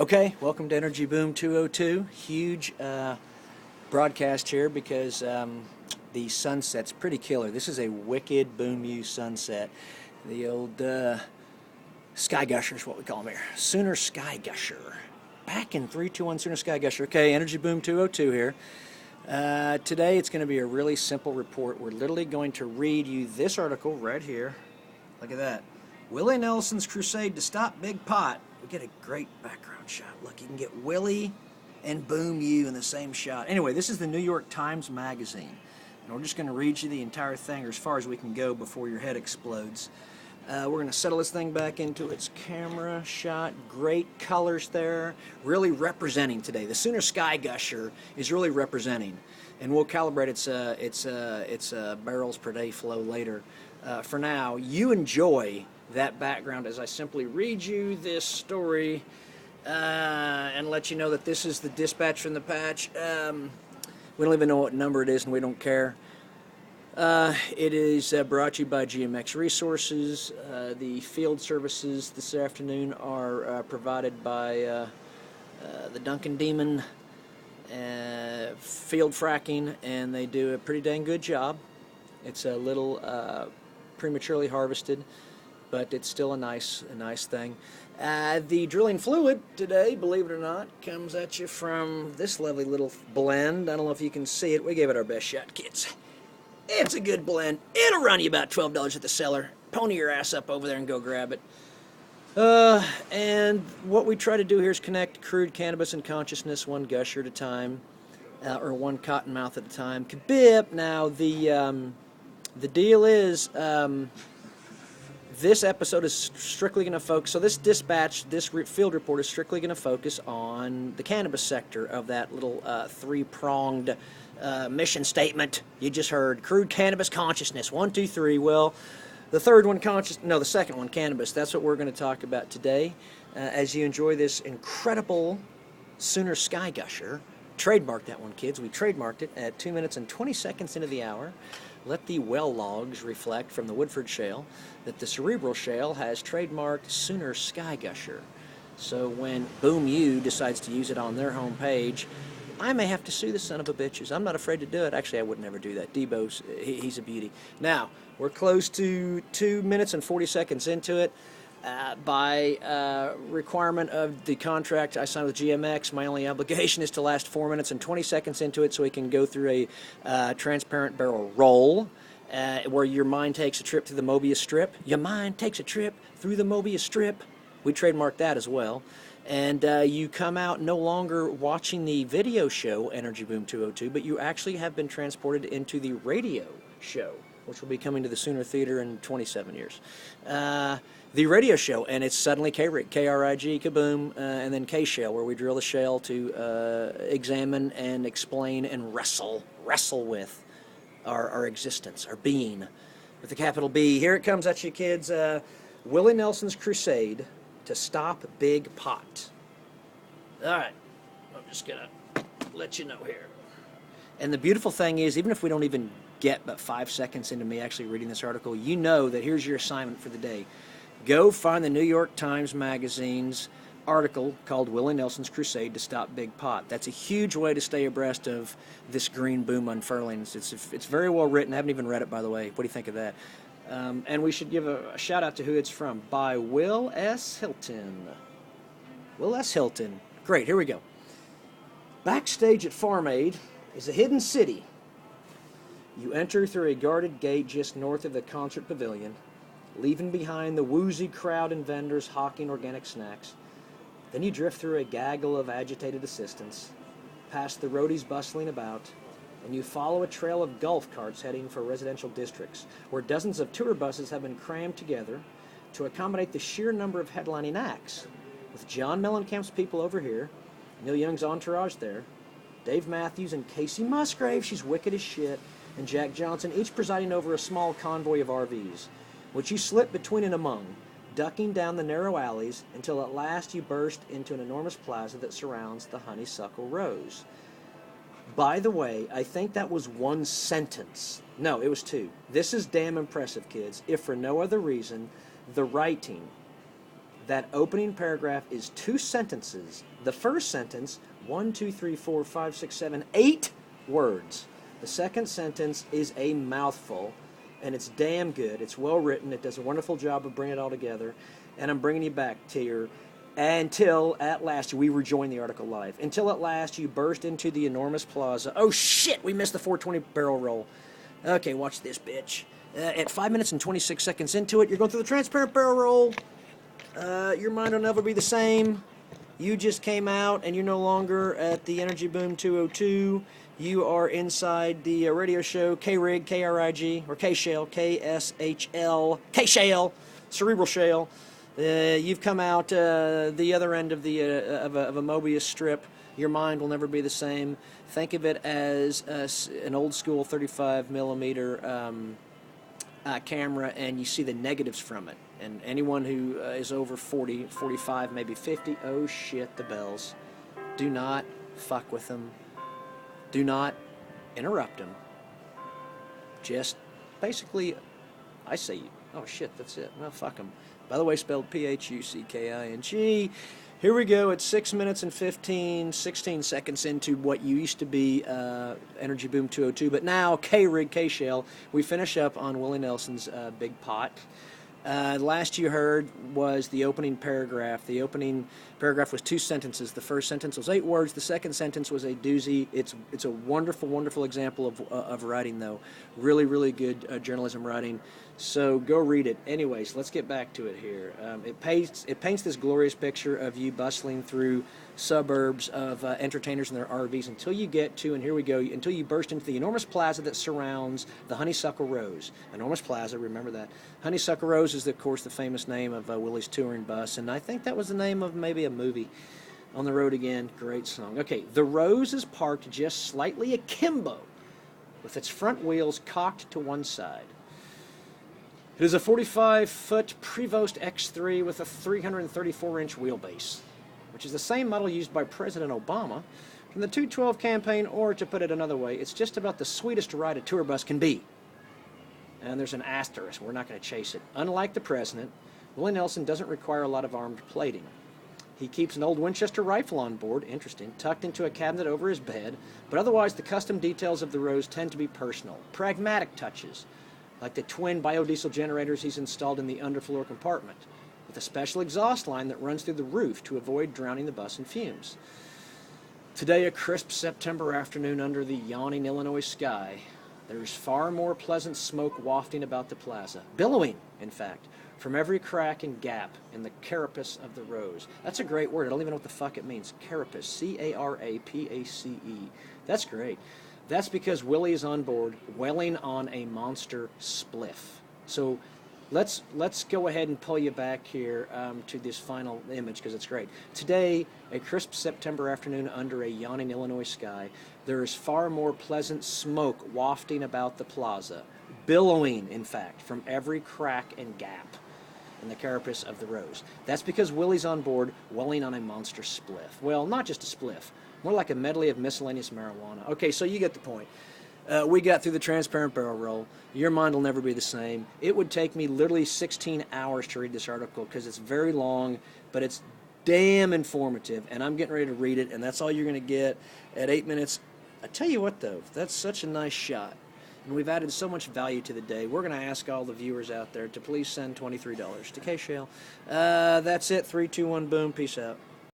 Okay, welcome to Energy Boom 202. Huge broadcast here because the sunset's pretty killer. This is a wicked Boom U sunset. The old Sky Gusher is what we call them here. Sooner Sky Gusher. Back in 321 Sooner Sky Gusher. Okay, Energy Boom 202 here. Today it's going to be a really simple report. We're literally going to read you this article right here. Look at that. Willie Nelson's crusade to stop Big Pot. We get a great background shot. Look, you can get Willie and Boom U in the same shot. Anyway, this is the New York Times Magazine. And we're just going to read you the entire thing, or as far as we can go before your head explodes. We're going to settle this thing back into its camera shot. Great colors there. Really representing today. The Sooner Sky Gusher is really representing. And we'll calibrate its barrels per day flow later. For now, you enjoy that background as I simply read you this story and let you know that this is the dispatch from the patch. We don't even know what number it is, and we don't care. It is brought to you by GMX Resources. The field services this afternoon are provided by the Duncan Demon Field Fracking, and they do a pretty dang good job. It's a little prematurely harvested, but it's still a nice thing. The drilling fluid today, believe it or not, comes at you from this lovely little blend. I don't know if you can see it. We gave it our best shot, kids. It's a good blend. It'll run you about $12 at the cellar. Pony your ass up over there and go grab it. And what we try to do here is connect crude cannabis and consciousness one gusher at a time, or one cottonmouth at a time. Kabib. Now, the deal is, this episode is strictly going to focus, so this dispatch, this field report is strictly going to focus on the cannabis sector of that little three-pronged mission statement you just heard. Crude cannabis consciousness, 1, 2, 3. Well, the second one, cannabis. That's what we're going to talk about today. As you enjoy this incredible Sooner Sky Gusher. Trademark that one, kids. We trademarked it at 2 minutes and 20 seconds into the hour. Let the well logs reflect from the Woodford Shale that the Cerebral Shale has trademarked Sooner Sky Gusher. So when Boom U decides to use it on their homepage, I may have to sue the son of a bitches. I'm not afraid to do it. Actually, I would never do that. Debo's, he's a beauty. Now, we're close to 2 minutes and 40 seconds into it. By requirement of the contract I signed with GMX, my only obligation is to last 4 minutes and 20 seconds into it so we can go through a transparent barrel roll where your mind takes a trip through the Mobius strip. Your mind takes a trip through the Mobius strip. We trademarked that as well. And you come out no longer watching the video show, Energy Boom 202, but you actually have been transported into the radio show, which will be coming to the Sooner Theater in 27 years. The radio show, and it's suddenly K-Rig, K-R-I-G, Kaboom, and then K-Shale, where we drill the shale to examine and explain and wrestle with our existence, our being, with a capital B. Here it comes at you, kids. Willie Nelson's crusade to stop Big Pot. All right, I'm just going to let you know here. And the beautiful thing is, even if we don't even get but 5 seconds into me actually reading this article, you know that here's your assignment for the day. Go find the New York Times Magazine's article called Willie Nelson's Crusade to Stop Big Pot. That's a huge way to stay abreast of this green boom unfurling. It's very well written. I haven't even read it, by the way. What do you think of that? And we should give a shout out to who it's from. By Will S. Hilton. Will S. Hilton. Great, here we go. Backstage at Farm Aid is a hidden city. You enter through a guarded gate just north of the concert pavilion, leaving behind the woozy crowd and vendors hawking organic snacks. Then you drift through a gaggle of agitated assistants, past the roadies bustling about, and you follow a trail of golf carts heading for residential districts, where dozens of tour buses have been crammed together to accommodate the sheer number of headlining acts, with John Mellencamp's people over here, Neil Young's entourage there, Dave Matthews and Casey Musgrave, she's wicked as shit, and Jack Johnson, each presiding over a small convoy of RVs, which you slip between and among, ducking down the narrow alleys until at last you burst into an enormous plaza that surrounds the Honeysuckle Rose. By the way, I think that was one sentence. No, it was two. This is damn impressive, kids, if for no other reason, the writing That opening paragraph is 2 sentences. The first sentence, 1, 2, 3, 4, 5, 6, 7, 8 words. The second sentence is a mouthful, and it's damn good. It's well written. It does a wonderful job of bringing it all together. And I'm bringing you back to your until at last we rejoin the article live. Until at last you burst into the enormous plaza. Oh shit, we missed the 420 barrel roll. Okay, watch this, bitch. At 5 minutes and 26 seconds into it, you're going through the transparent barrel roll. Your mind will never be the same. You just came out and you're no longer at the Energy Boom 202. You are inside the radio show K-Rig, K-R-I-G, or K-Shale, K-S-H-L, K-Shale, Cerebral Shale. You've come out the other end of the of a Mobius strip. Your mind will never be the same. Think of it as an old school 35 millimeter camera, and you see the negatives from it. And anyone who is over 40, 45, maybe 50, oh shit, the bells. Do not fuck with them. Do not interrupt them. Just basically, I say, oh shit, that's it. Well, fuck them. By the way, spelled P-H-U-C-K-I-N-G. Here we go at 6 minutes and 16 seconds into what used to be Energy Boom 202, but now K-Rig, K-Shale. We finish up on Willie Nelson's Big Pot. Last you heard was the opening paragraph. The opening paragraph was 2 sentences. The first sentence was 8 words. The second sentence was a doozy. It's a wonderful, wonderful example of writing, though. Really, really good journalism writing. So go read it. Anyways, let's get back to it here. It paints this glorious picture of you bustling through suburbs of entertainers in their RVs until you get to, and here we go, until you burst into the enormous plaza that surrounds the Honeysuckle Rose. Enormous plaza, remember that. Honeysuckle Rose is, of course, the famous name of Willie's touring bus, and I think that was the name of maybe a movie. On the Road Again, great song. Okay, the Rose is parked just slightly akimbo, with its front wheels cocked to one side. It is a 45-foot Prevost X3 with a 334-inch wheelbase, which is the same model used by President Obama from the 212 campaign, or to put it another way, it's just about the sweetest ride a tour bus can be. And there's an asterisk. We're not going to chase it. Unlike the president, Willie Nelson doesn't require a lot of armed plating. He keeps an old Winchester rifle on board, interesting, tucked into a cabinet over his bed, but otherwise the custom details of the Rose tend to be personal, pragmatic touches, like the twin biodiesel generators he's installed in the underfloor compartment, with a special exhaust line that runs through the roof to avoid drowning the bus in fumes. Today, a crisp September afternoon under the yawning Illinois sky, there's far more pleasant smoke wafting about the plaza, billowing, in fact, from every crack and gap in the carapace of the Rose. That's a great word. I don't even know what the fuck it means. Carapace, C-A-R-A-P-A-C-E. That's great. That's because Willie is on board, welling on a monster spliff. So let's go ahead and pull you back here to this final image, because it's great. Today, a crisp September afternoon under a yawning Illinois sky, there is far more pleasant smoke wafting about the plaza, billowing, in fact, from every crack and gap in the carapace of the Rose. That's because Willie's on board, welling on a monster spliff. Well, not just a spliff, more like a medley of miscellaneous marijuana. Okay, so you get the point. We got through the transparent barrel roll. Your mind will never be the same. It would take me literally 16 hours to read this article because it's very long, but it's damn informative, and I'm getting ready to read it, and that's all you're going to get at 8 minutes. I tell you what, though, that's such a nice shot, and we've added so much value to the day. We're going to ask all the viewers out there to please send $23 to K-Shale. That's it. 3, 2, 1, boom. Peace out.